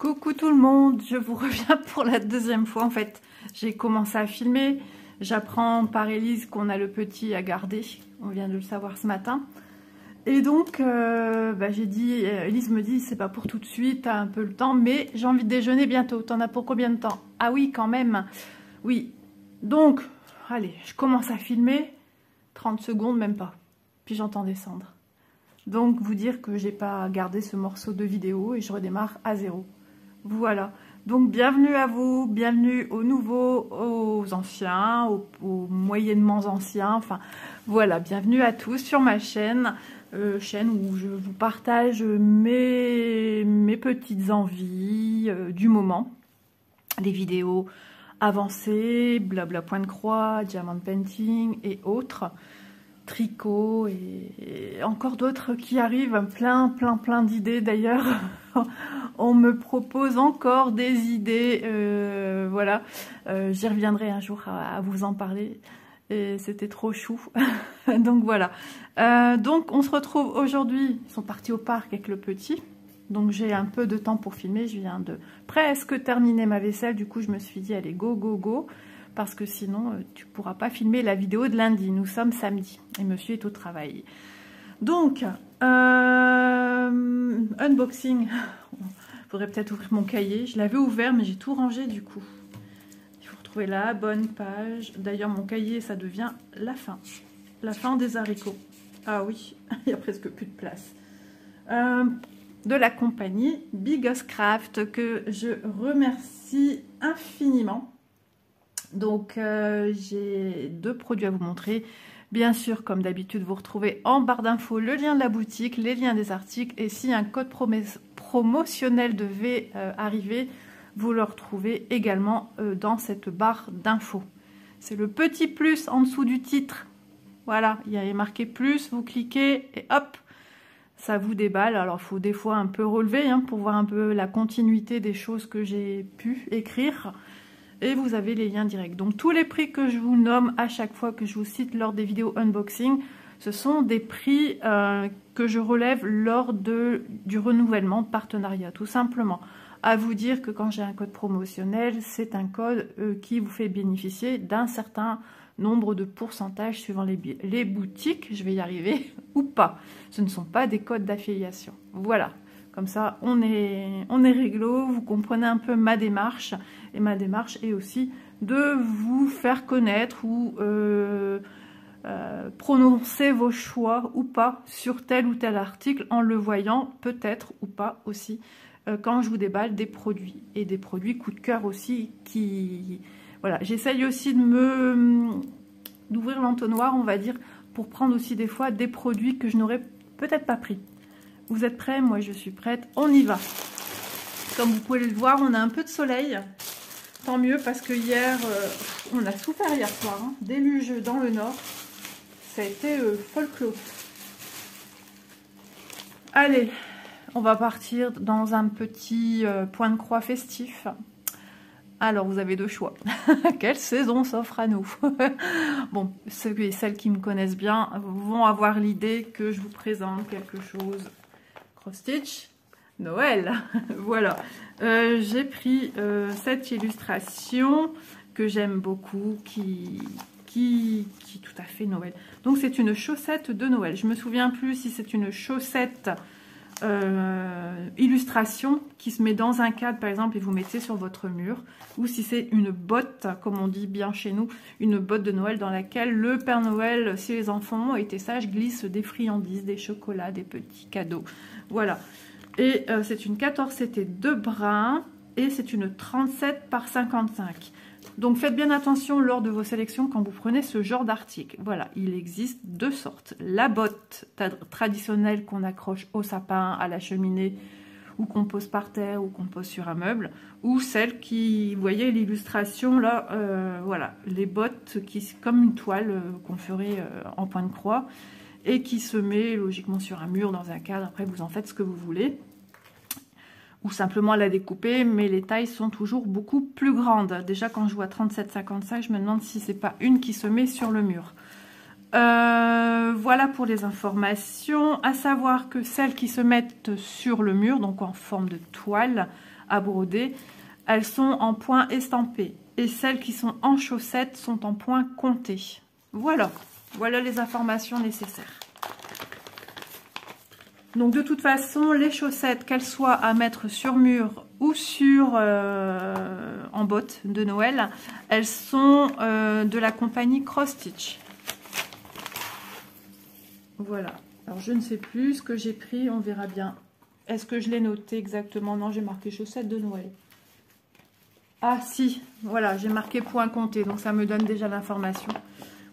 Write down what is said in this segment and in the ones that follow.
Coucou tout le monde, je vous reviens pour la deuxième fois. En fait, j'ai commencé à filmer. J'apprends par Elise qu'on a le petit à garder. On vient de le savoir ce matin. Et donc, j'ai dit, Elise me dit, c'est pas pour tout de suite, t'as un peu le temps, mais j'ai envie de déjeuner bientôt. T'en as pour combien de temps? Ah oui, quand même. Oui. Donc, allez, je commence à filmer. 30 secondes, même pas. Puis j'entends descendre. Donc, vous dire que j'ai pas gardé ce morceau de vidéo et je redémarre à zéro. Voilà, donc bienvenue à vous, bienvenue aux nouveaux, aux anciens, aux moyennement anciens, enfin voilà, bienvenue à tous sur ma chaîne, chaîne où je vous partage mes petites envies du moment, les vidéos avancées, blabla point de croix, diamond painting et autres, tricot et encore d'autres qui arrivent, plein d'idées d'ailleurs. On me propose encore des idées, voilà, j'y reviendrai un jour à vous en parler, et c'était trop chou, donc voilà. Donc on se retrouve aujourd'hui, ils sont partis au parc avec le petit, donc j'ai un peu de temps pour filmer, je viens de presque terminer ma vaisselle, du coup je me suis dit allez go, parce que sinon tu pourras pas filmer la vidéo de lundi, nous sommes samedi, et monsieur est au travail. Donc, unboxing, il faudrait peut-être ouvrir mon cahier, je l'avais ouvert mais j'ai tout rangé du coup. Il faut retrouver la bonne page, d'ailleurs mon cahier ça devient la fin des haricots. Ah oui, il n'y a presque plus de place. De la compagnie Biggest Craft que je remercie infiniment. Donc j'ai deux produits à vous montrer. Bien sûr, comme d'habitude, vous retrouvez en barre d'infos le lien de la boutique, les liens des articles. Et si un code promotionnel devait arriver, vous le retrouvez également dans cette barre d'infos. C'est le petit plus en dessous du titre. Voilà, il y a marqué plus, vous cliquez et hop, ça vous déballe. Alors, il faut des fois un peu relever pour voir un peu la continuité des choses que j'ai pu écrire. Et vous avez les liens directs. Donc tous les prix que je vous nomme à chaque fois que je vous cite lors des vidéos unboxing, ce sont des prix que je relève lors du renouvellement de partenariat, tout simplement. À vous dire que quand j'ai un code promotionnel, c'est un code qui vous fait bénéficier d'un certain nombre de pourcentages suivant les boutiques, je vais y arriver, ou pas. Ce ne sont pas des codes d'affiliation. Voilà. Comme ça, on est réglo, vous comprenez un peu ma démarche. Et ma démarche est aussi de vous faire connaître ou prononcer vos choix ou pas sur tel ou tel article en le voyant peut-être ou pas aussi quand je vous déballe des produits. Et des produits coup de cœur aussi qui... Voilà, j'essaye aussi d'ouvrir l'entonnoir, on va dire, pour prendre aussi des fois des produits que je n'aurais peut-être pas pris. Vous êtes prêts? Moi, je suis prête. On y va. Comme vous pouvez le voir, on a un peu de soleil. Tant mieux parce que hier, on a souffert hier soir. Déluge dans le nord. Ça a été folklore. Allez, on va partir dans un petit point de croix festif. Alors, vous avez deux choix. Quelle saison s'offre à nous? Bon, ceux et celles qui me connaissent bien vont avoir l'idée que je vous présente quelque chose... Cross-stitch, Noël, voilà. J'ai pris cette illustration que j'aime beaucoup, qui est tout à fait Noël. Donc c'est une chaussette de Noël. Je me souviens plus si c'est une chaussette illustration qui se met dans un cadre par exemple et vous mettez sur votre mur, ou si c'est une botte, comme on dit bien chez nous, une botte de Noël dans laquelle le Père Noël, si les enfants ont été sages, glisse des friandises, des chocolats, des petits cadeaux. Voilà. Et c'est une 14CT de brun et c'est une 37 par 55. Donc faites bien attention lors de vos sélections quand vous prenez ce genre d'article. Voilà, il existe deux sortes. La botte traditionnelle qu'on accroche au sapin, à la cheminée, ou qu'on pose par terre, ou qu'on pose sur un meuble, ou celle qui, vous voyez l'illustration là, voilà, les bottes qui comme une toile qu'on ferait en point de croix, et qui se met logiquement sur un mur, dans un cadre, après vous en faites ce que vous voulez. Ou simplement la découper, mais les tailles sont toujours beaucoup plus grandes. Déjà quand je vois 37-55, je me demande si c'est pas une qui se met sur le mur. Voilà pour les informations. À savoir que celles qui se mettent sur le mur, donc en forme de toile à broder, elles sont en point estampé. Et celles qui sont en chaussettes sont en point compté. Voilà. Voilà les informations nécessaires. Donc de toute façon, les chaussettes, qu'elles soient à mettre sur mur ou sur en botte de Noël, elles sont de la compagnie Cross Stitch. Voilà. Alors je ne sais plus ce que j'ai pris, on verra bien. Est-ce que je l'ai noté exactement? Non, j'ai marqué chaussettes de Noël. Ah si, voilà, j'ai marqué point compté, donc ça me donne déjà l'information.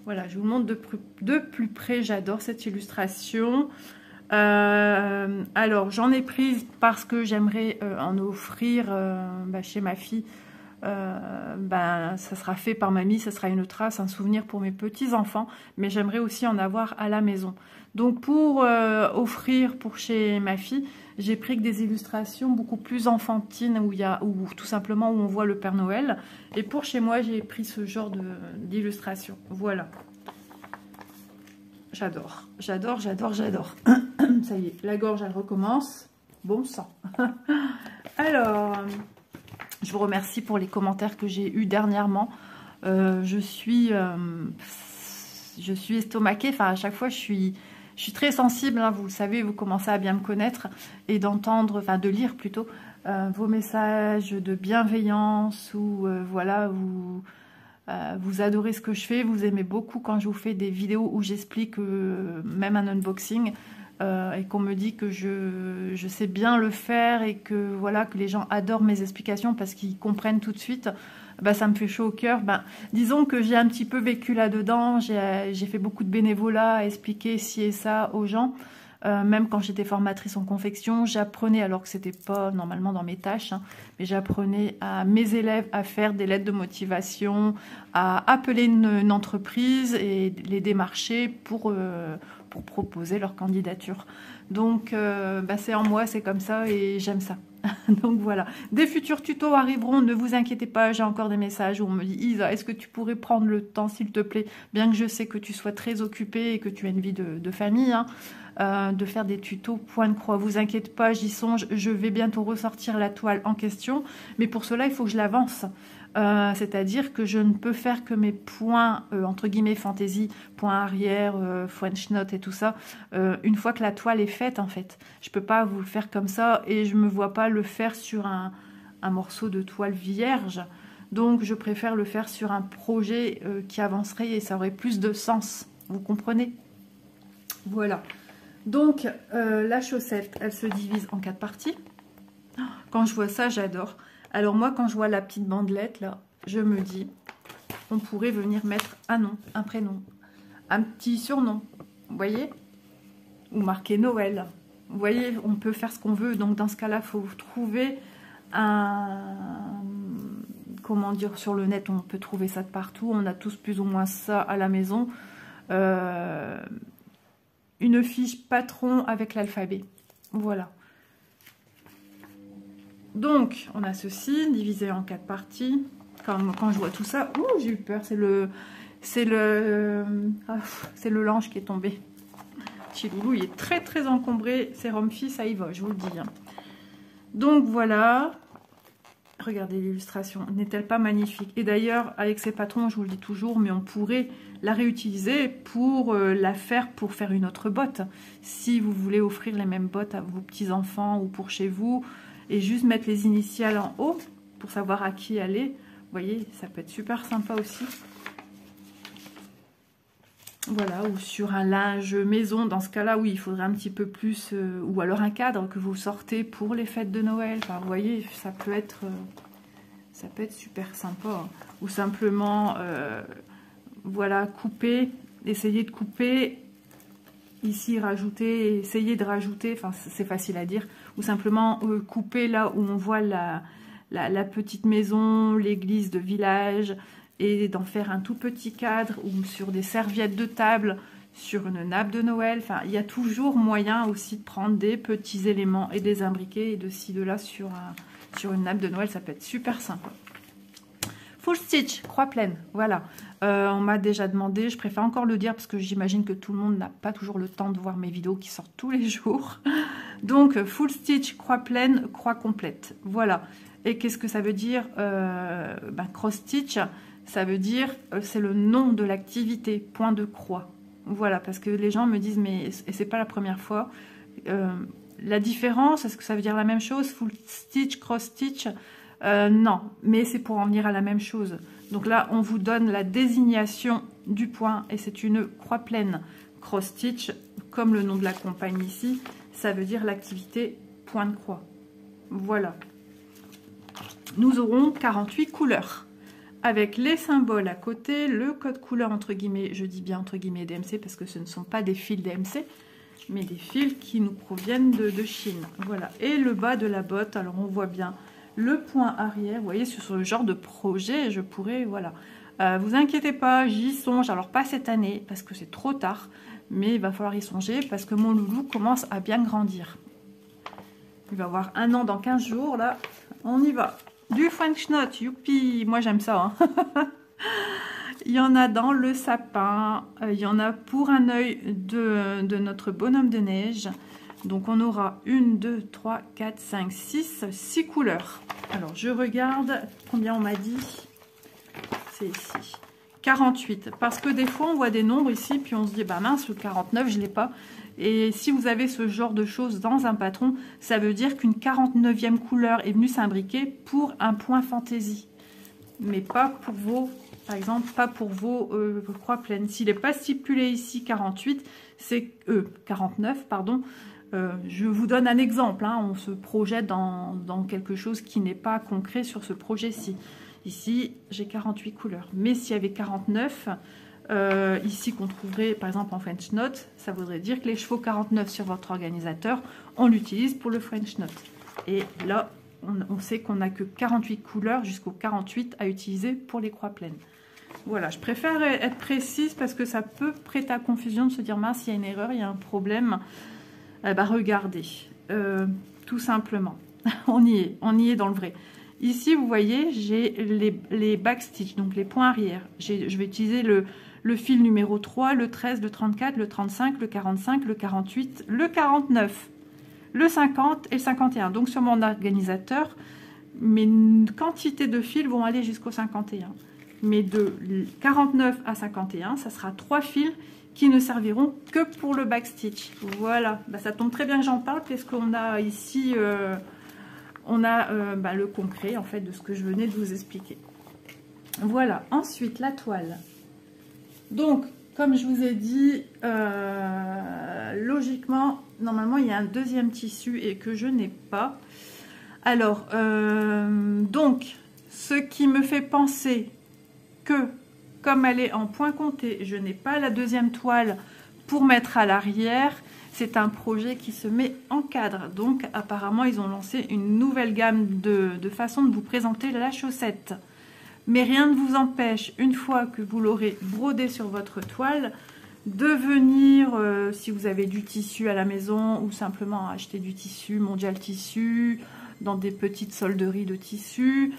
Voilà, je vous montre de plus près, j'adore cette illustration. Alors, j'en ai prise parce que j'aimerais en offrir chez ma fille. Ça sera fait par mamie, ça sera une trace, un souvenir pour mes petits-enfants. Mais j'aimerais aussi en avoir à la maison. Donc, pour offrir pour chez ma fille, j'ai pris que des illustrations beaucoup plus enfantines ou tout simplement où on voit le Père Noël. Et pour chez moi, j'ai pris ce genre d'illustration. Voilà. J'adore, j'adore, j'adore, j'adore. Ça y est, la gorge, elle recommence. Bon sang. Alors, je vous remercie pour les commentaires que j'ai eus dernièrement. Je suis estomaquée. Enfin, à chaque fois, je suis très sensible. Hein, vous le savez, vous commencez à bien me connaître. Et d'entendre, enfin de lire plutôt, vos messages de bienveillance ou voilà, vous adorez ce que je fais, vous aimez beaucoup quand je vous fais des vidéos où j'explique même un unboxing et qu'on me dit que je sais bien le faire et que voilà, que les gens adorent mes explications parce qu'ils comprennent tout de suite. Ça me fait chaud au cœur. Disons que j'ai un petit peu vécu là-dedans, j'ai fait beaucoup de bénévolat à expliquer ci et ça aux gens. Même quand j'étais formatrice en confection, j'apprenais, alors que c'était pas normalement dans mes tâches, hein, mais j'apprenais à mes élèves à faire des lettres de motivation, à appeler une entreprise et les démarcher pour proposer leur candidature. Donc c'est en moi, c'est comme ça et j'aime ça. Donc voilà, des futurs tutos arriveront, ne vous inquiétez pas, j'ai encore des messages où on me dit Isa, est-ce que tu pourrais prendre le temps s'il te plaît, bien que je sais que tu sois très occupée et que tu as une vie de famille, hein, de faire des tutos point de croix. Vous inquiétez pas, j'y songe, je vais bientôt ressortir la toile en question, mais pour cela il faut que je l'avance. C'est-à-dire que je ne peux faire que mes points entre guillemets fantaisie, points arrière, French note et tout ça, une fois que la toile est faite en fait. Je peux pas vous le faire comme ça et je me vois pas le faire sur un morceau de toile vierge. Donc je préfère le faire sur un projet qui avancerait et ça aurait plus de sens. Vous comprenez? Voilà. Donc la chaussette, elle se divise en 4 parties. Quand je vois ça, j'adore. Alors moi, quand je vois la petite bandelette, là, je me dis, on pourrait venir mettre un nom, un prénom, un petit surnom, vous voyez? Ou marquer Noël. Vous voyez, on peut faire ce qu'on veut. Donc dans ce cas-là, il faut trouver comment dire, sur le net, on peut trouver ça de partout. On a tous plus ou moins ça à la maison. Une fiche patron avec l'alphabet. Voilà. Donc, on a ceci, divisé en 4 parties. Quand je vois tout ça, j'ai eu peur. C'est le linge qui est tombé. Petit loulou, il est très très encombré. C'est Romfi, ça y va, je vous le dis. Hein. Donc voilà. Regardez l'illustration, n'est-elle pas magnifique? Et d'ailleurs, avec ces patrons, je vous le dis toujours, mais on pourrait la réutiliser pour pour faire une autre botte. Si vous voulez offrir les mêmes bottes à vos petits-enfants ou pour chez vous, et juste mettre les initiales en haut pour savoir à qui aller. Vous voyez, ça peut être super sympa aussi. Voilà, ou sur un linge maison. Dans ce cas-là, oui, il faudrait un petit peu plus... ou alors un cadre que vous sortez pour les fêtes de Noël. Enfin, vous voyez, ça peut être super sympa. Ou simplement, voilà, couper, essayer de couper... Ici, rajouter, essayer de rajouter, enfin c'est facile à dire, ou simplement couper là où on voit la petite maison, l'église de village, et d'en faire un tout petit cadre, ou sur des serviettes de table, sur une nappe de Noël. Enfin, il y a toujours moyen aussi de prendre des petits éléments et des imbriquer, et de ci, de là sur une nappe de Noël, ça peut être super sympa. full stitch, croix pleine, voilà. On m'a déjà demandé, je préfère encore le dire parce que j'imagine que tout le monde n'a pas toujours le temps de voir mes vidéos qui sortent tous les jours. Donc, full stitch, croix pleine, croix complète, voilà. Et qu'est-ce que ça veut dire? Cross stitch, ça veut dire, c'est le nom de l'activité, point de croix. Voilà, parce que les gens me disent, mais et c'est pas la première fois. La différence, est-ce que ça veut dire la même chose? Full stitch, cross stitch? Non, mais c'est pour en venir à la même chose. Donc là, on vous donne la désignation du point et c'est une croix pleine. Cross stitch, comme le nom de la compagne ici, ça veut dire l'activité point de croix. Voilà. Nous aurons 48 couleurs avec les symboles à côté, le code couleur entre guillemets, je dis bien entre guillemets DMC parce que ce ne sont pas des fils DMC, mais des fils qui nous proviennent de Chine. Voilà. Et le bas de la botte, alors on voit bien le point arrière, vous voyez, sur ce genre de projet, je pourrais, voilà. Vous inquiétez pas, j'y songe, alors pas cette année, parce que c'est trop tard, mais il va falloir y songer, parce que mon loulou commence à bien grandir. Il va avoir 1 an dans 15 jours, là, on y va. Du French Knot, youpi, moi j'aime ça. Hein. Il y en a dans le sapin, il y en a pour un œil de notre bonhomme de neige. Donc on aura 1, 2, 3, 4, 5, 6 couleurs. Alors je regarde combien on m'a dit. C'est ici. 48. Parce que des fois on voit des nombres ici, puis on se dit, bah mince, le 49, je ne l'ai pas. Et si vous avez ce genre de choses dans un patron, ça veut dire qu'une 49e couleur est venue s'imbriquer pour un point fantaisie. Mais pas pour vos, par exemple, pas pour vos croix pleines. S'il n'est pas stipulé ici 48, c'est 49, pardon. Je vous donne un exemple, hein, on se projette dans quelque chose qui n'est pas concret sur ce projet-ci. Ici, j'ai 48 couleurs. Mais s'il y avait 49, ici qu'on trouverait par exemple en French Knot, ça voudrait dire que les chevaux 49 sur votre organisateur, on l'utilise pour le French Knot. Et là, on sait qu'on n'a que 48 couleurs jusqu'au 48 à utiliser pour les croix pleines. Voilà, je préfère être précise parce que ça peut prêter à confusion de se dire, mince, il y a une erreur, il y a un problème. Regardez, tout simplement, on y est dans le vrai. Ici, vous voyez, j'ai les backstitch, donc les points arrière. Je vais utiliser le fil numéro 3, le 13, le 34, le 35, le 45, le 48, le 49, le 50 et le 51. Donc sur mon organisateur, mes quantités de fils vont aller jusqu'au 51. Mais de 49 à 51, ça sera 3 fils qui ne serviront que pour le backstitch. Voilà, ça tombe très bien que j'en parle parce qu'on a ici le concret en fait de ce que je venais de vous expliquer. Voilà, ensuite la toile. Donc, comme je vous ai dit, logiquement, normalement il y a un deuxième tissu et que je n'ai pas. Alors, donc, ce qui me fait penser que comme elle est en point compté, je n'ai pas la deuxième toile pour mettre à l'arrière. C'est un projet qui se met en cadre. Donc, apparemment, ils ont lancé une nouvelle gamme de façon de vous présenter la chaussette. Mais rien ne vous empêche, une fois que vous l'aurez brodé sur votre toile, de venir, si vous avez du tissu à la maison ou simplement acheter du tissu, Mondial Tissu, dans des petites solderies de tissu,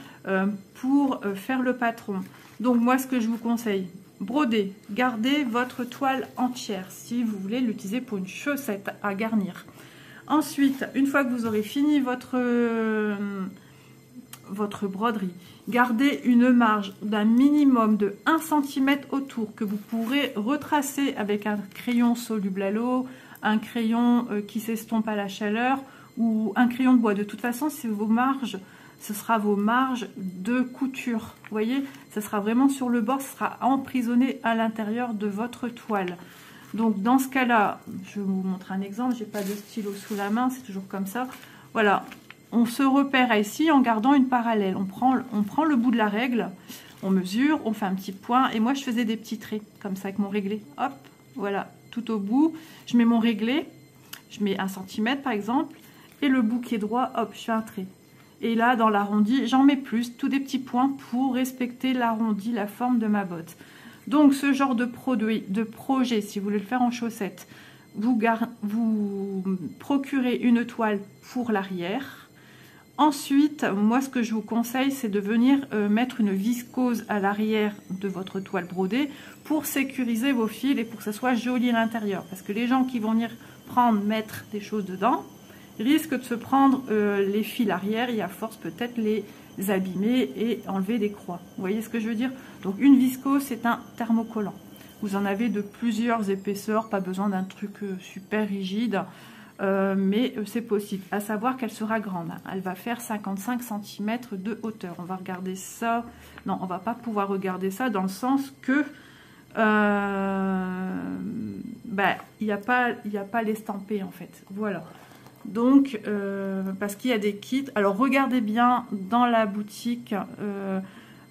pour faire le patron. Donc moi, ce que je vous conseille, broder, gardez votre toile entière si vous voulez l'utiliser pour une chaussette à garnir. Ensuite, une fois que vous aurez fini votre broderie, gardez une marge d'un minimum de 1 cm autour que vous pourrez retracer avec un crayon soluble à l'eau, un crayon qui s'estompe à la chaleur ou un crayon de bois. De toute façon, c'est vos marges. Ce sera vos marges de couture. Vous voyez, ce sera vraiment sur le bord, ce sera emprisonné à l'intérieur de votre toile. Donc dans ce cas-là, je vais vous montrer un exemple. J'ai pas de stylo sous la main, c'est toujours comme ça. Voilà, on se repère ici en gardant une parallèle. On prend le bout de la règle, on mesure, on fait un petit point. Et moi, je faisais des petits traits comme ça avec mon réglé. Hop, voilà, tout au bout. Je mets mon réglé, je mets 1 cm par exemple. Et le bout qui est droit, hop, je fais un trait. Et là, dans l'arrondi, j'en mets plus, tous des petits points pour respecter l'arrondi, la forme de ma botte. Donc, ce genre de projet, si vous voulez le faire en chaussette, vous procurez une toile pour l'arrière. Ensuite, moi ce que je vous conseille, c'est de venir mettre une viscose à l'arrière de votre toile brodée pour sécuriser vos fils et pour que ça soit joli à l'intérieur. Parce que les gens qui vont venir mettre des choses dedans, risquent de se prendre les fils arrière et à force peut-être les abîmer et enlever des croix. Vous voyez ce que je veux dire? Donc une viscose, c'est un thermocollant. Vous en avez de plusieurs épaisseurs, pas besoin d'un truc super rigide. Mais c'est possible, à savoir qu'elle sera grande. Elle va faire 55 cm de hauteur. On va regarder ça. Non, on va pas pouvoir regarder ça dans le sens que il n'y a pas l'estampé en fait. Voilà. Donc, parce qu'il y a des kits. Alors, regardez bien dans la boutique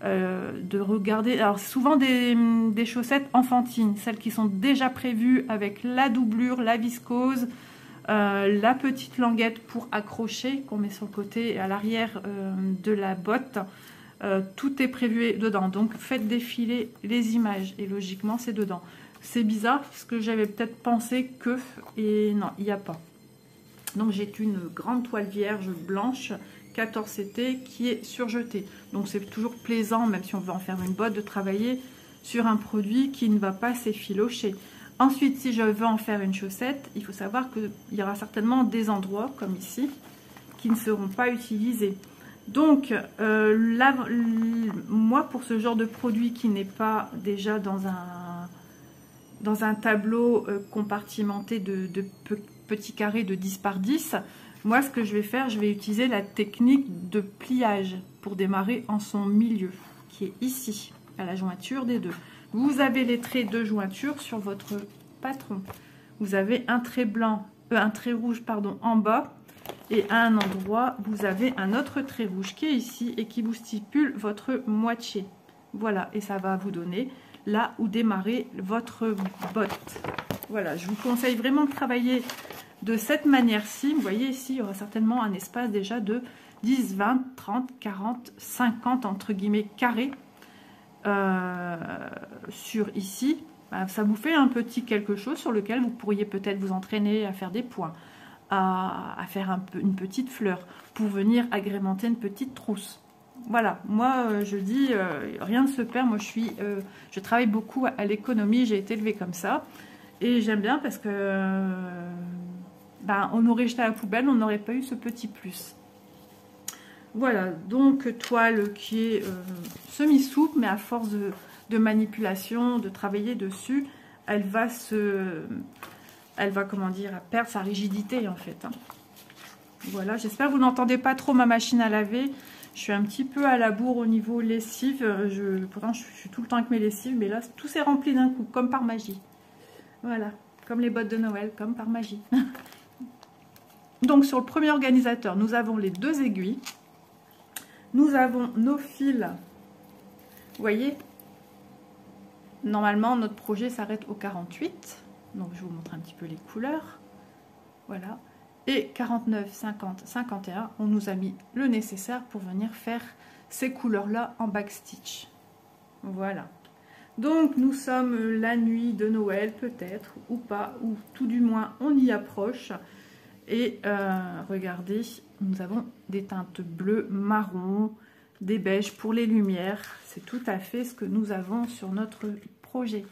de regarder. Alors, souvent des chaussettes enfantines, celles qui sont déjà prévues avec la doublure, la viscose. La petite languette pour accrocher qu'on met sur le côté et à l'arrière de la botte, tout est prévu dedans. Donc faites défiler les images et logiquement c'est dedans. C'est bizarre parce que j'avais peut-être pensé que, et non, il n'y a pas. Donc j'ai une grande toile vierge blanche 14 CT qui est surjetée. Donc c'est toujours plaisant, même si on veut en faire une botte, de travailler sur un produit qui ne va pas s'effilocher. Ensuite, si je veux en faire une chaussette, il faut savoir qu'il y aura certainement des endroits, comme ici, qui ne seront pas utilisés. Donc, moi, pour ce genre de produit qui n'est pas déjà dans un tableau compartimenté de petits carrés de 10 par 10, moi, ce que je vais faire, je vais utiliser la technique de pliage pour démarrer en son milieu, qui est ici, à la jointure des deux. Vous avez les traits de jointure sur votre patron. Vous avez un trait blanc, un trait rouge pardon, en bas et à un endroit vous avez un autre trait rouge qui est ici et qui vous stipule votre moitié. Voilà, et ça va vous donner là où démarrer votre botte. Voilà, je vous conseille vraiment de travailler de cette manière-ci. Vous voyez ici, il y aura certainement un espace déjà de 10, 20, 30, 40, 50 entre guillemets carrés. Sur ici, ça vous fait un petit quelque chose sur lequel vous pourriez peut-être vous entraîner à faire des points, à faire une petite fleur pour venir agrémenter une petite trousse. Voilà, moi je dis rien ne se perd. Moi je travaille beaucoup à l'économie, j'ai été élevée comme ça et j'aime bien parce que on aurait jeté à la poubelle, on n'aurait pas eu ce petit plus. Voilà, donc toile qui est semi-souple, mais à force de manipulation, de travailler dessus, elle va comment dire, perdre sa rigidité en fait. Hein. Voilà, j'espère que vous n'entendez pas trop ma machine à laver. Je suis un petit peu à la bourre au niveau lessive. Pourtant, je suis tout le temps avec mes lessives, mais là, tout s'est rempli d'un coup, comme par magie. Voilà, comme les bottes de Noël, comme par magie. Donc, sur le premier organisateur, nous avons les deux aiguilles. Nous avons nos fils. Vous voyez, normalement, notre projet s'arrête au 48. Donc, je vous montre un petit peu les couleurs. Voilà. Et 49, 50, 51, on nous a mis le nécessaire pour venir faire ces couleurs-là en backstitch. Voilà. Donc, nous sommes la nuit de Noël, peut-être, ou pas, ou tout du moins, on y approche. Et regardez, nous avons des teintes bleues, marron, des beiges pour les lumières. C'est tout à fait ce que nous avons sur notre projet.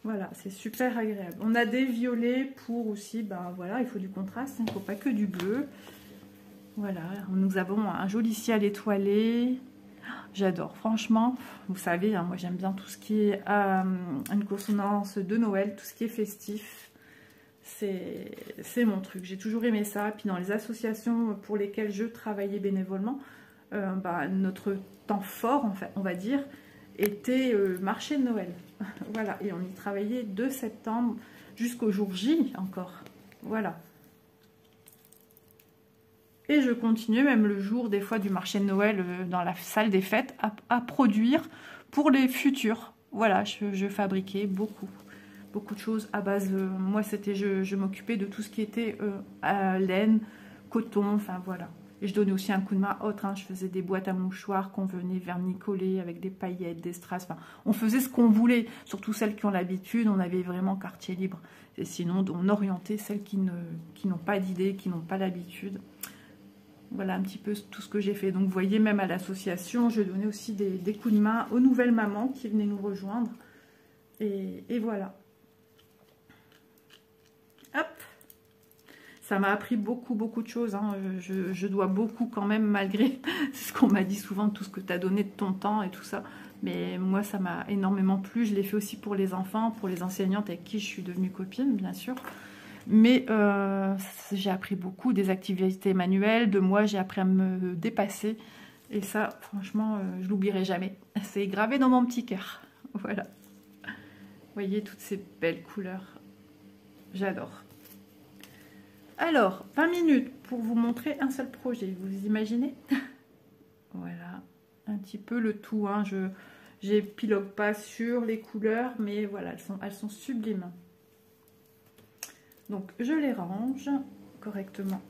Voilà, c'est super agréable. On a des violets pour aussi, voilà, il faut du contraste, il ne faut pas que du bleu. Voilà, nous avons un joli ciel étoilé. J'adore, franchement, vous savez, hein, moi j'aime bien tout ce qui est une consonance de Noël, tout ce qui est festif. C'est mon truc, j'ai toujours aimé ça. Puis dans les associations pour lesquelles je travaillais bénévolement, notre temps fort, en fait, on va dire, était marché de Noël. Voilà, et on y travaillait de septembre jusqu'au jour J encore. Voilà. Et je continuais même le jour des fois du marché de Noël dans la salle des fêtes à produire pour les futurs. Voilà, je fabriquais beaucoup de choses à base. Moi, c'était je m'occupais de tout ce qui était laine, coton, enfin voilà. Et je donnais aussi un coup de main autre. Hein. Je faisais des boîtes à mouchoirs qu'on venait vernicoler avec des paillettes, des strass. Enfin, on faisait ce qu'on voulait. Surtout celles qui ont l'habitude, on avait vraiment quartier libre. Et sinon, on orientait celles qui n'ont pas d'idée, qui n'ont pas l'habitude. Voilà un petit peu tout ce que j'ai fait. Donc vous voyez, même à l'association, je donnais aussi des coups de main aux nouvelles mamans qui venaient nous rejoindre. Et voilà. Hop. Ça m'a appris beaucoup de choses. Hein. Je dois beaucoup quand même, malgré ce qu'on m'a dit souvent, tout ce que tu as donné de ton temps et tout ça. Mais moi, ça m'a énormément plu. Je l'ai fait aussi pour les enfants, pour les enseignantes avec qui je suis devenue copine, bien sûr. Mais j'ai appris beaucoup des activités manuelles. De moi, j'ai appris à me dépasser. Et ça, franchement, je l'oublierai jamais. C'est gravé dans mon petit cœur. Voilà. Vous voyez toutes ces belles couleurs. J'adore. Alors, 20 minutes pour vous montrer un seul projet. Vous imaginez? Voilà. Un petit peu le tout. Hein. Je n'épilogue pas sur les couleurs. Mais voilà, elles sont sublimes. Donc, je les range correctement.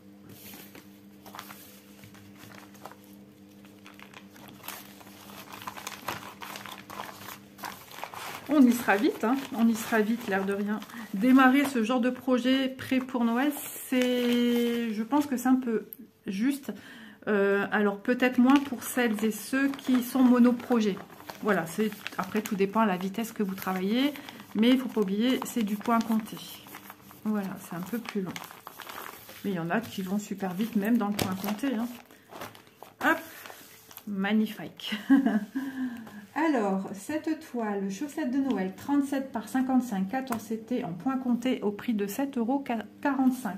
On y sera vite, hein. On y sera vite, l'air de rien. Démarrer ce genre de projet prêt pour Noël, je pense que c'est un peu juste. Alors peut-être moins pour celles et ceux qui sont monoprojets. Voilà, après tout dépend de la vitesse que vous travaillez, mais il ne faut pas oublier, c'est du point compté. Voilà, c'est un peu plus long. Mais il y en a qui vont super vite, même dans le point compté. Hein. Hop, magnifique. Alors, cette toile, chaussette de Noël, 37 par 55, 14 CT en point compté au prix de 7,45 €.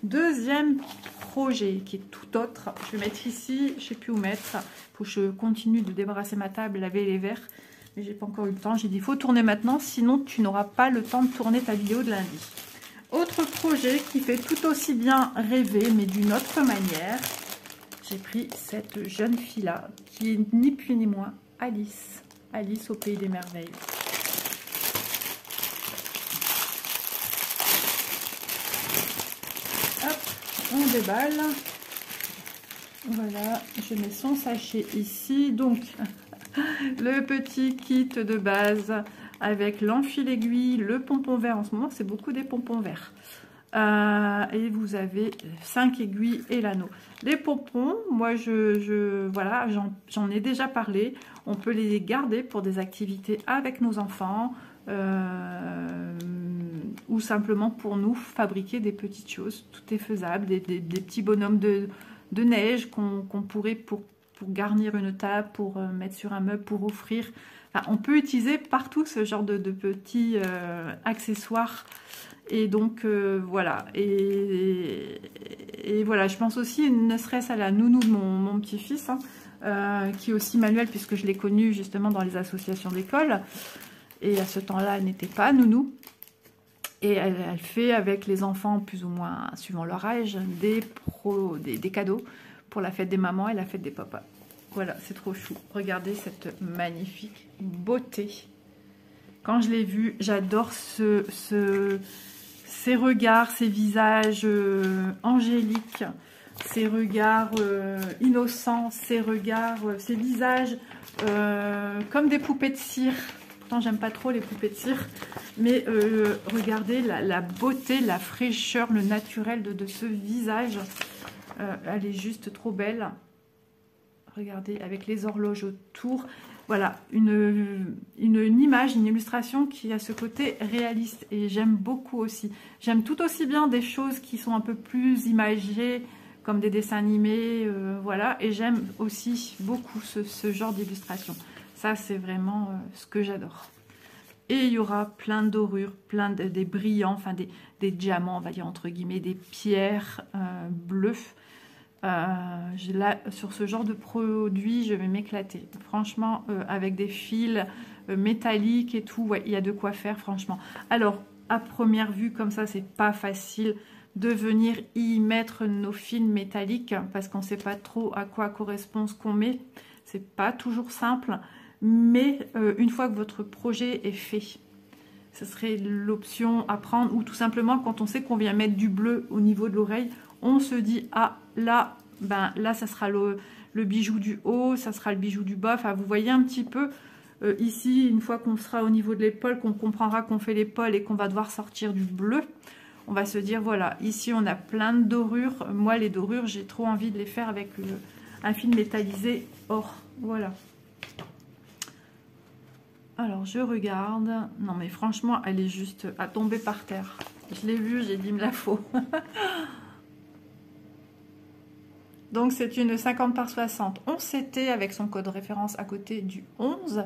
Deuxième projet qui est tout autre. Je vais mettre ici, je ne sais plus où mettre. Il faut que je continue de débarrasser ma table, laver les verres. Mais j'ai pas encore eu le temps. J'ai dit, il faut tourner maintenant, sinon tu n'auras pas le temps de tourner ta vidéo de lundi. Autre projet qui fait tout aussi bien rêver, mais d'une autre manière. J'ai pris cette jeune fille-là, qui est ni plus ni moins Alice. Alice au pays des merveilles. Hop, on déballe. Voilà, je mets son sachet ici. Donc, le petit kit de base avec l'enfil aiguille, le pompon vert. En ce moment, c'est beaucoup des pompons verts. Et vous avez 5 aiguilles et l'anneau. Les pompons, moi voilà, j'en ai déjà parlé. On peut les garder pour des activités avec nos enfants ou simplement pour nous fabriquer des petites choses. Tout est faisable, des petits bonhommes de neige qu'on pourrait pour garnir une table, pour mettre sur un meuble, pour offrir. Enfin, on peut utiliser partout ce genre de petits accessoires. Et donc voilà, et voilà, je pense aussi, ne serait-ce à la nounou de mon petit-fils, hein, qui est aussi manuel, puisque je l'ai connue justement dans les associations d'école, et à ce temps-là, elle n'était pas nounou, et elle fait avec les enfants, plus ou moins, suivant leur âge, des cadeaux pour la fête des mamans et la fête des papas. Voilà, c'est trop chou. Regardez cette magnifique beauté. Quand je l'ai vue, j'adore ces regards, ces visages angéliques, ces regards innocents, ces regards, ces visages comme des poupées de cire. Pourtant, j'aime pas trop les poupées de cire, mais regardez la beauté, la fraîcheur, le naturel de ce visage. Elle est juste trop belle. Regardez, avec les horloges autour. Voilà, une image, une illustration qui a ce côté réaliste et j'aime beaucoup aussi. J'aime tout aussi bien des choses qui sont un peu plus imagées, comme des dessins animés, voilà. Et j'aime aussi beaucoup ce genre d'illustration. Ça, c'est vraiment ce que j'adore. Et il y aura plein de dorures, plein des brillants, enfin des diamants, on va dire entre guillemets, des pierres bleues. Là, sur ce genre de produit, je vais m'éclater. Franchement, avec des fils métalliques et tout, ouais, il y a de quoi faire, franchement. Alors, à première vue, comme ça, c'est pas facile de venir y mettre nos fils métalliques parce qu'on ne sait pas trop à quoi correspond ce qu'on met. C'est pas toujours simple, mais une fois que votre projet est fait, ce serait l'option à prendre, ou tout simplement quand on sait qu'on vient mettre du bleu au niveau de l'oreille, on se dit, ah, là, ben, là, ça sera le bijou du haut, ça sera le bijou du bas. Enfin, vous voyez un petit peu ici, une fois qu'on sera au niveau de l'épaule, qu'on comprendra qu'on fait l'épaule et qu'on va devoir sortir du bleu, on va se dire, voilà, ici on a plein de dorures. Moi, les dorures, j'ai trop envie de les faire avec un fil métallisé or. Voilà. Alors, je regarde. Non, mais franchement, elle est juste à tomber par terre. Je l'ai vue, j'ai dit, il me la faut. Donc, c'est une 50 par 60 11 CT avec son code référence à côté du 11.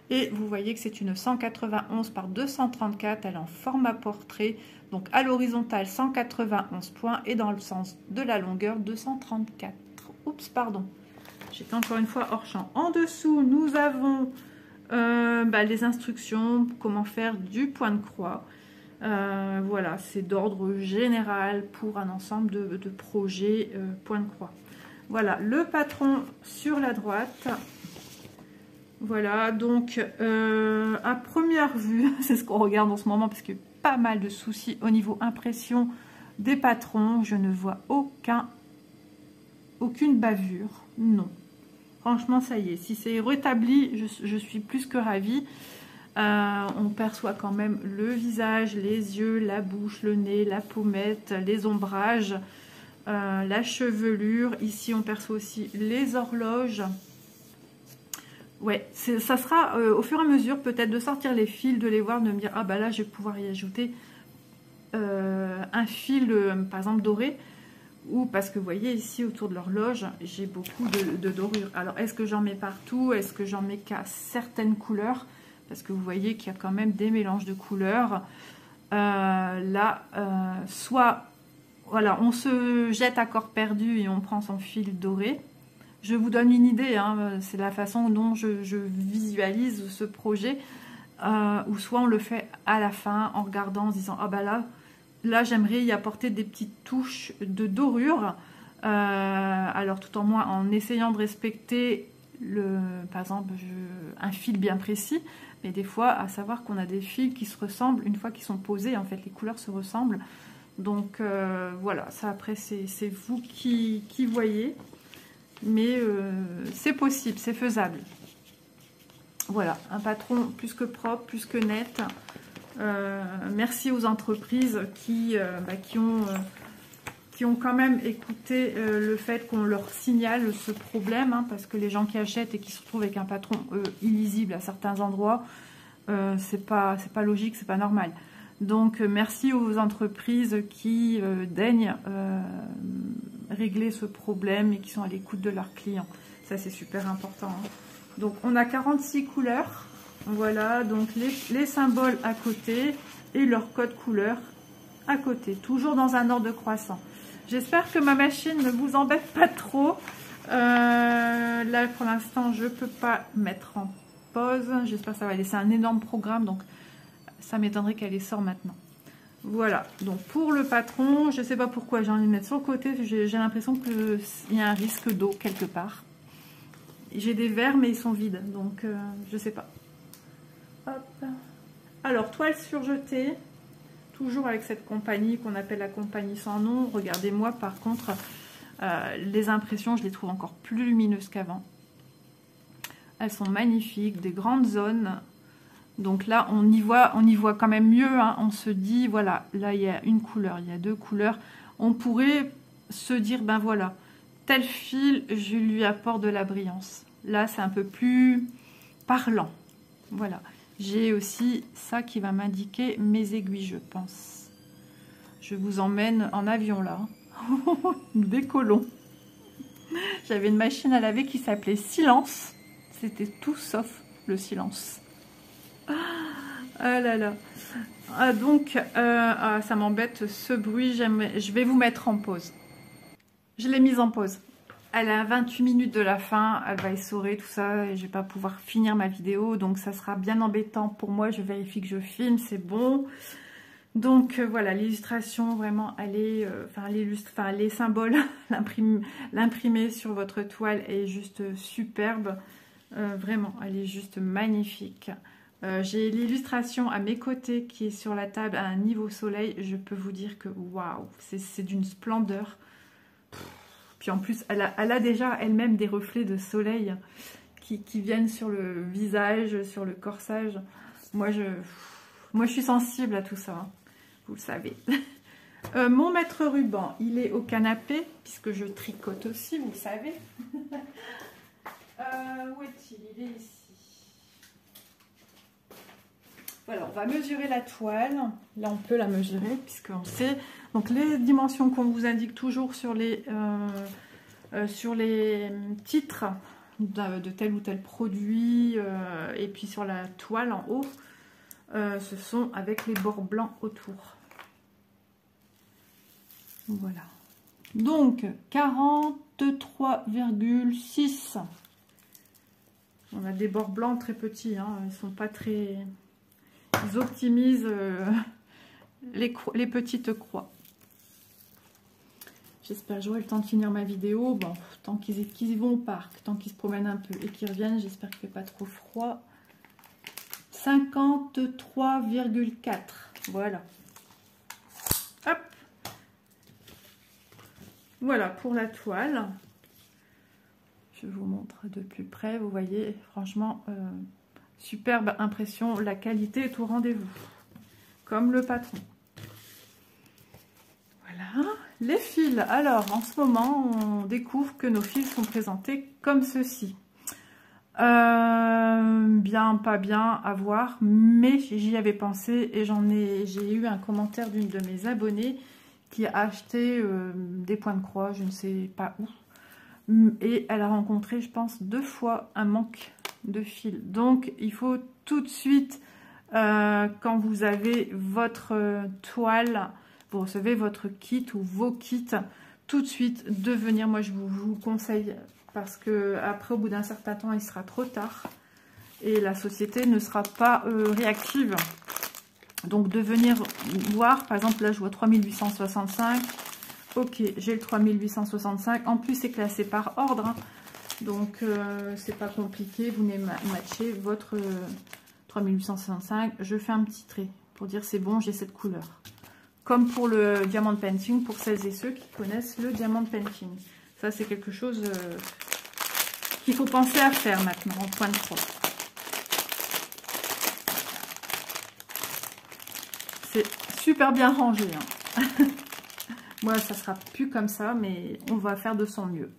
Et vous voyez que c'est une 191 par 234. Elle est en format portrait. Donc, à l'horizontale, 191 points. Et dans le sens de la longueur, 234. Oups, pardon. J'étais encore une fois hors champ. En dessous, nous avons les instructions, comment faire du point de croix. Voilà, c'est d'ordre général pour un ensemble de projets point de croix. Voilà, le patron sur la droite. Voilà, donc à première vue, c'est ce qu'on regarde en ce moment parce qu'il y a pas mal de soucis au niveau impression des patrons. Je ne vois aucune bavure, non. Franchement, ça y est, si c'est rétabli, je suis plus que ravie. On perçoit quand même le visage, les yeux, la bouche, le nez, la pommette, les ombrages, la chevelure. Ici, on perçoit aussi les horloges. Ouais, ça sera au fur et à mesure peut-être de sortir les fils, de les voir, de me dire, ah bah là, je vais pouvoir y ajouter un fil, par exemple, doré. Ou parce que vous voyez ici autour de l'horloge, j'ai beaucoup de dorures. Alors, est-ce que j'en mets partout? Est-ce que j'en mets qu'à certaines couleurs? Parce que vous voyez qu'il y a quand même des mélanges de couleurs. Soit, voilà, on se jette à corps perdu et on prend son fil doré. Je vous donne une idée, hein, c'est la façon dont je visualise ce projet. Ou soit on le fait à la fin en regardant, en se disant, ah bah là j'aimerais y apporter des petites touches de dorure. Alors tout en essayant de respecter par exemple un fil bien précis. Mais des fois, à savoir qu'on a des fils qui se ressemblent, une fois qu'ils sont posés, en fait, les couleurs se ressemblent. Donc, voilà, ça après, c'est vous qui voyez. Mais c'est possible, c'est faisable. Voilà, un patron plus que propre, plus que net. Merci aux entreprises qui ont quand même écouté le fait qu'on leur signale ce problème, hein, parce que les gens qui achètent et qui se retrouvent avec un patron illisible à certains endroits, c'est pas logique, c'est pas normal. Donc merci aux entreprises qui daignent régler ce problème et qui sont à l'écoute de leurs clients. Ça c'est super important. Hein. Donc on a 46 couleurs, voilà, donc les symboles à côté et leur code couleur à côté, toujours dans un ordre croissant. J'espère que ma machine ne vous embête pas trop. Là, pour l'instant, je ne peux pas mettre en pause. J'espère que ça va laisser un énorme programme, donc ça m'étonnerait qu'elle les sorte maintenant. Voilà, donc pour le patron, je ne sais pas pourquoi j'ai envie de mettre sur le côté. J'ai l'impression qu'il y a un risque d'eau quelque part. J'ai des verres, mais ils sont vides, donc je ne sais pas. Hop. Alors, toile surjetée. Toujours avec cette compagnie qu'on appelle la compagnie sans nom. Regardez-moi par contre, les impressions, je les trouve encore plus lumineuses qu'avant. Elles sont magnifiques, des grandes zones. Donc là, on y voit quand même mieux. Hein. On se dit, voilà, là il y a une couleur, il y a deux couleurs. On pourrait se dire, ben voilà, tel fil, je lui apporte de la brillance. Là, c'est un peu plus parlant. Voilà. J'ai aussi ça qui va m'indiquer mes aiguilles, je pense. Je vous emmène en avion là. Nous décollons. J'avais une machine à laver qui s'appelait Silence. C'était tout sauf le silence. Ah là là. Ah, donc, ça m'embête ce bruit. Je vais vous mettre en pause. Je l'ai mise en pause. Elle est à 28 minutes de la fin, elle va essorer tout ça et je vais pas pouvoir finir ma vidéo, donc ça sera bien embêtant pour moi. Je vérifie que je filme, c'est bon. Donc voilà, l'illustration vraiment, elle est, les symboles, l'imprimer sur votre toile est juste superbe. Vraiment, elle est juste magnifique. J'ai l'illustration à mes côtés qui est sur la table à un niveau soleil. Je peux vous dire que waouh, c'est d'une splendeur. Puis en plus, elle a déjà elle-même des reflets de soleil qui viennent sur le visage, sur le corsage. Moi, je suis sensible à tout ça, hein. Vous le savez. Mon maître ruban, il est au canapé, puisque je tricote aussi, vous le savez. Où est-il? Il est ici. Voilà, on va mesurer la toile. Là, on peut la mesurer, puisqu'on sait. Donc, les dimensions qu'on vous indique toujours sur les titres de tel ou tel produit, et puis sur la toile en haut, ce sont avec les bords blancs autour. Voilà. Donc, 43,6. On a des bords blancs très petits, hein. Ils sont pas très... Ils optimisent les petites croix. J'espère que j'aurai le temps de finir ma vidéo. Bon, tant qu'ils vont au parc, tant qu'ils se promènent un peu et qu'ils reviennent, j'espère qu'il ne fait pas trop froid. 53,4. Voilà. Hop. Voilà pour la toile. Je vous montre de plus près. Vous voyez, franchement, superbe impression. La qualité est au rendez-vous. Comme le patron. Voilà. Les fils. Alors, en ce moment, on découvre que nos fils sont présentés comme ceci. Bien, pas bien, à voir. Mais j'y avais pensé et j'ai eu un commentaire d'une de mes abonnées qui a acheté des points de croix, je ne sais pas où. Et elle a rencontré, je pense, 2 fois un manque de fil. Donc, il faut tout de suite, quand vous avez votre toile, vous recevez votre kit ou vos kits, tout de suite de venir. Moi, je vous conseille, parce que après, au bout d'un certain temps, il sera trop tard. Et la société ne sera pas réactive. Donc, de venir voir, par exemple, là, je vois 3865. Ok, j'ai le 3865. En plus, c'est classé par ordre. Hein. Donc, c'est pas compliqué. Vous venez matcher votre 3865. Je fais un petit trait pour dire c'est bon, j'ai cette couleur. Comme pour le diamant painting, pour celles et ceux qui connaissent le diamant painting. Ça, c'est quelque chose qu'il faut penser à faire maintenant en point de croix. C'est super bien rangé. Hein. Moi, ça sera plus comme ça, mais on va faire de son mieux.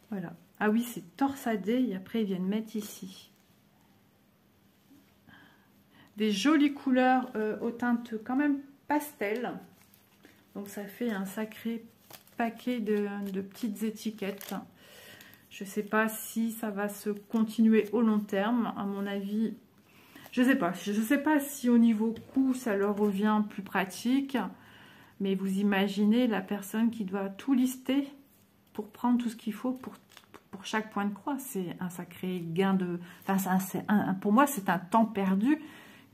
Voilà. Ah oui, c'est torsadé et après, ils viennent mettre ici. Des jolies couleurs aux teintes quand même pastel. Donc, ça fait un sacré paquet de petites étiquettes. Je ne sais pas si ça va se continuer au long terme. À mon avis, je ne sais pas. Je ne sais pas si au niveau coût, ça leur revient plus pratique. Mais vous imaginez la personne qui doit tout lister pour prendre tout ce qu'il faut pour chaque point de croix. C'est un sacré gain de... Enfin, pour moi, c'est un temps perdu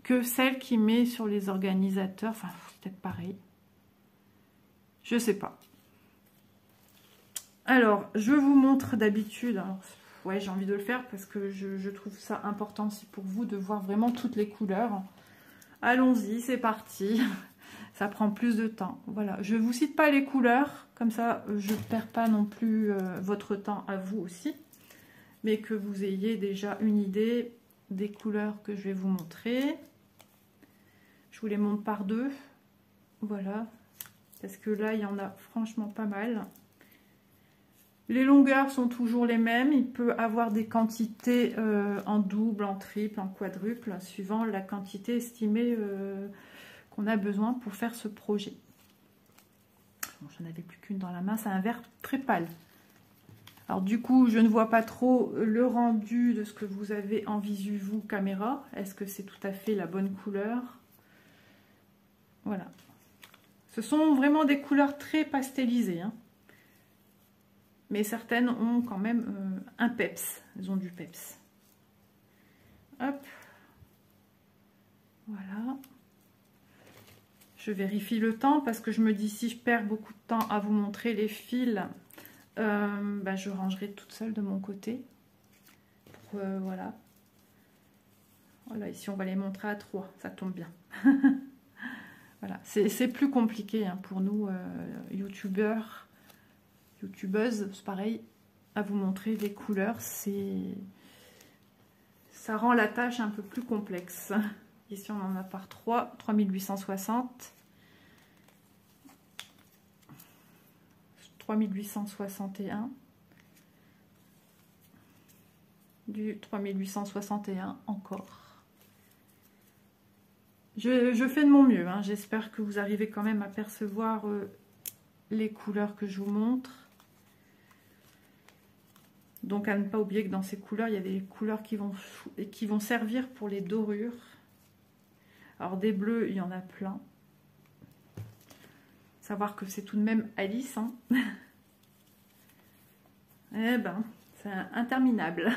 que celle qui met sur les organisateurs. Enfin, c'est peut-être pareil. Je ne sais pas. Alors, je vous montre d'habitude. Ouais, j'ai envie de le faire parce que je trouve ça important aussi pour vous de voir vraiment toutes les couleurs. Allons-y, c'est parti. Ça prend plus de temps. Voilà, je ne vous cite pas les couleurs. Comme ça, je ne perds pas non plus votre temps à vous aussi. Mais que vous ayez déjà une idée des couleurs que je vais vous montrer. Je vous les montre par deux. Voilà. Parce que là, il y en a franchement pas mal. Les longueurs sont toujours les mêmes. Il peut avoir des quantités en double, en triple, en quadruple, suivant la quantité estimée qu'on a besoin pour faire ce projet. Bon, j'en avais plus qu'une dans la main. C'est un vert très pâle. Alors du coup, je ne vois pas trop le rendu de ce que vous avez en visu, vous, caméra. Est-ce que c'est tout à fait la bonne couleur? Voilà. Ce sont vraiment des couleurs très pastelisées, hein. Mais certaines ont quand même un peps. Elles ont du peps. Hop. Voilà. Je vérifie le temps parce que je me dis si je perds beaucoup de temps à vous montrer les fils, je rangerai toute seule de mon côté. Voilà. Voilà, ici on va les montrer à 3. Ça tombe bien. Voilà. C'est plus compliqué hein, pour nous, youtubeuses, c'est pareil, à vous montrer les couleurs. Ça rend la tâche un peu plus complexe. Ici on en a par 3, 3860. 3861. Du 3861 encore. Je fais de mon mieux, hein. J'espère que vous arrivez quand même à percevoir les couleurs que je vous montre. Donc à ne pas oublier que dans ces couleurs, il y a des couleurs qui vont servir pour les dorures. Alors des bleus, il y en a plein. Savoir que c'est tout de même Alice, hein. Eh ben, c'est interminable.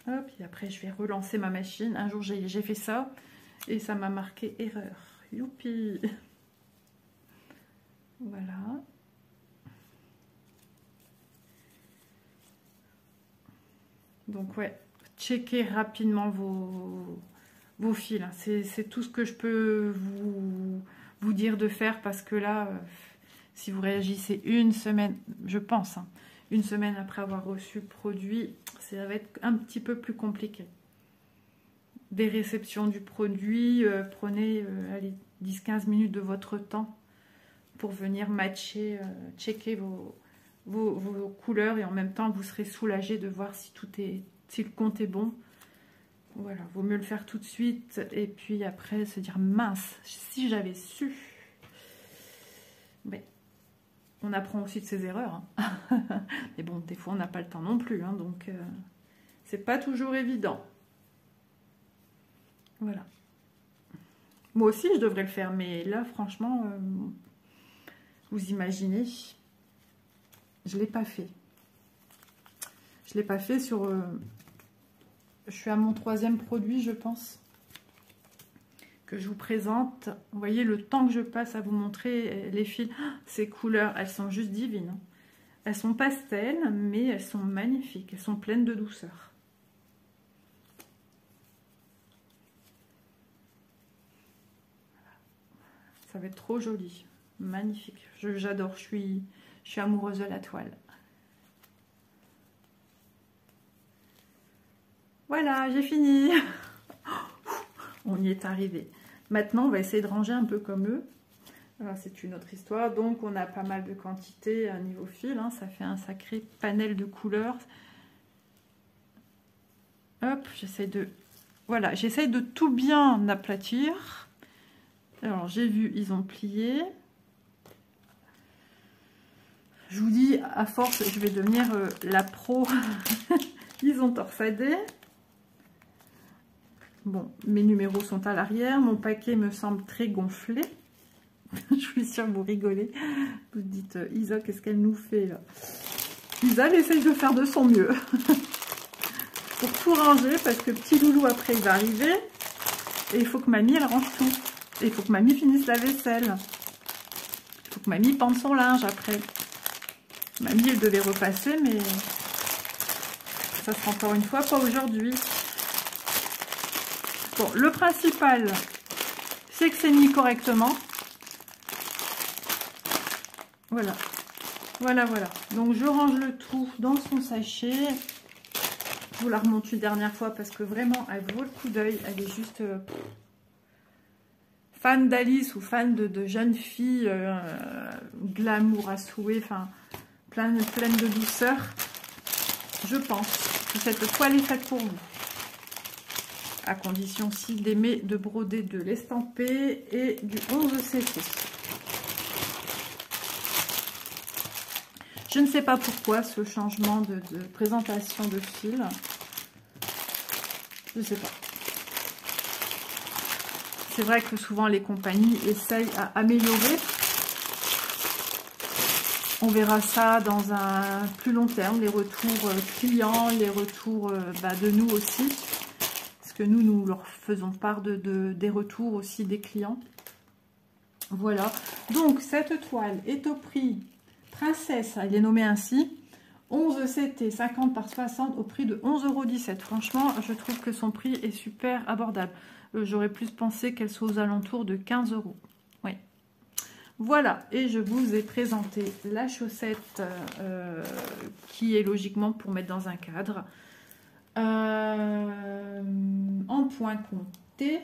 Hop, et après je vais relancer ma machine. Un jour j'ai fait ça et ça m'a marqué erreur. Youpi! Voilà. Donc ouais, checkez rapidement vos fils. C'est tout ce que je peux vous dire de faire, parce que là, si vous réagissez une semaine, je pense, hein, une semaine après avoir reçu le produit, ça va être un petit peu plus compliqué. Des réceptions du produit, prenez 10-15 minutes de votre temps pour venir matcher, checker vos couleurs, et en même temps vous serez soulagé de voir si si le compte est bon. Voilà, vaut mieux le faire tout de suite et puis après se dire mince, si j'avais su. Mais on apprend aussi de ses erreurs, hein. Mais bon, des fois on n'a pas le temps non plus, hein, donc c'est pas toujours évident. Voilà. Moi aussi je devrais le faire, mais là franchement, vous imaginez, je l'ai pas fait. Je l'ai pas fait sur... je suis à mon 3e produit, je pense, que je vous présente. Vous voyez le temps que je passe à vous montrer les fils. Ces couleurs, elles sont juste divines, hein. Elles sont pastel, mais elles sont magnifiques. Elles sont pleines de douceur. Ça va être trop joli. Magnifique. J'adore. Je suis amoureuse de la toile. Voilà, j'ai fini. On y est arrivé. Maintenant, on va essayer de ranger un peu comme eux. C'est une autre histoire. Donc, on a pas mal de quantité à niveau fil, hein. Ça fait un sacré panel de couleurs. Hop, j'essaye de... Voilà, j'essaye de tout bien aplatir. Alors, j'ai vu, ils ont plié. Je vous dis, à force, je vais devenir la pro. Ils ont torsadé. Bon, mes numéros sont à l'arrière. Mon paquet me semble très gonflé. Je suis sûre que vous rigolez. Vous dites, Isa, qu'est-ce qu'elle nous fait là? Isa, elle essaye de faire de son mieux. Pour tout ranger, parce que petit loulou, après, il va arriver. Et il faut que mamie, elle range tout. Et il faut que mamie finisse la vaisselle. Il faut que mamie pende son linge après. Mamie, elle devait repasser, mais ça sera encore une fois pas aujourd'hui. Bon, le principal, c'est que c'est mis correctement. Voilà. Voilà, voilà. Donc, je range le tout dans son sachet. Je vous la remonte une dernière fois parce que vraiment, elle vaut le coup d'œil. Elle est juste... fan d'Alice ou fan de jeunes filles, glamour à souhait, enfin, pleine de douceur. Je pense que cette toile est faite pour vous. À condition aussi d'aimer de broder de l'estampé et du 11 CC. Je ne sais pas pourquoi ce changement de présentation de fil. Je ne sais pas. C'est vrai que souvent les compagnies essayent à améliorer. On verra ça dans un plus long terme, les retours clients, les retours de nous aussi. Parce que nous leur faisons part des retours aussi des clients. Voilà. Donc, cette toile est au prix Princesse, elle est nommée ainsi. 11 CT, 50 par 60 au prix de 11,17 €. Franchement, je trouve que son prix est super abordable. J'aurais plus pensé qu'elle soit aux alentours de 15 €. Oui. Voilà, et je vous ai présenté la chaussette qui est logiquement pour mettre dans un cadre. En point compté,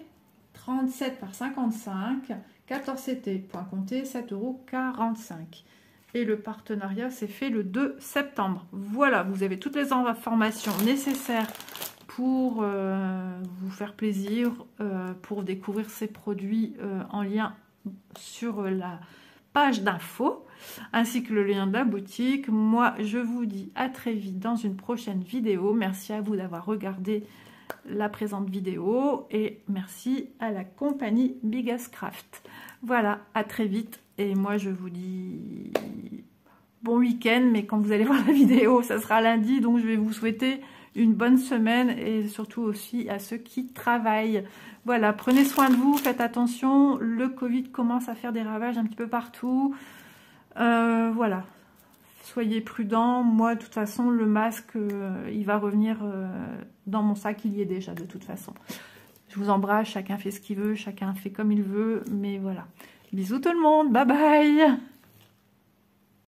37 par 55, 14CT, point compté, 7,45 €. Et le partenariat s'est fait le 2 septembre. Voilà, vous avez toutes les informations nécessaires pour vous faire plaisir, pour découvrir ces produits en lien sur la page d'info, ainsi que le lien de la boutique. Moi, je vous dis à très vite dans une prochaine vidéo. Merci à vous d'avoir regardé la présente vidéo et merci à la compagnie Bigascraft. Voilà, à très vite et moi je vous dis bon week-end, mais quand vous allez voir la vidéo, ça sera lundi, donc je vais vous souhaiter une bonne semaine et surtout aussi à ceux qui travaillent. Voilà, prenez soin de vous, faites attention, le Covid commence à faire des ravages un petit peu partout. Voilà. Soyez prudents. Moi, de toute façon, le masque, il va revenir dans mon sac. Il y est déjà, de toute façon. Je vous embrasse. Chacun fait ce qu'il veut. Chacun fait comme il veut. Mais voilà. Bisous tout le monde. Bye bye.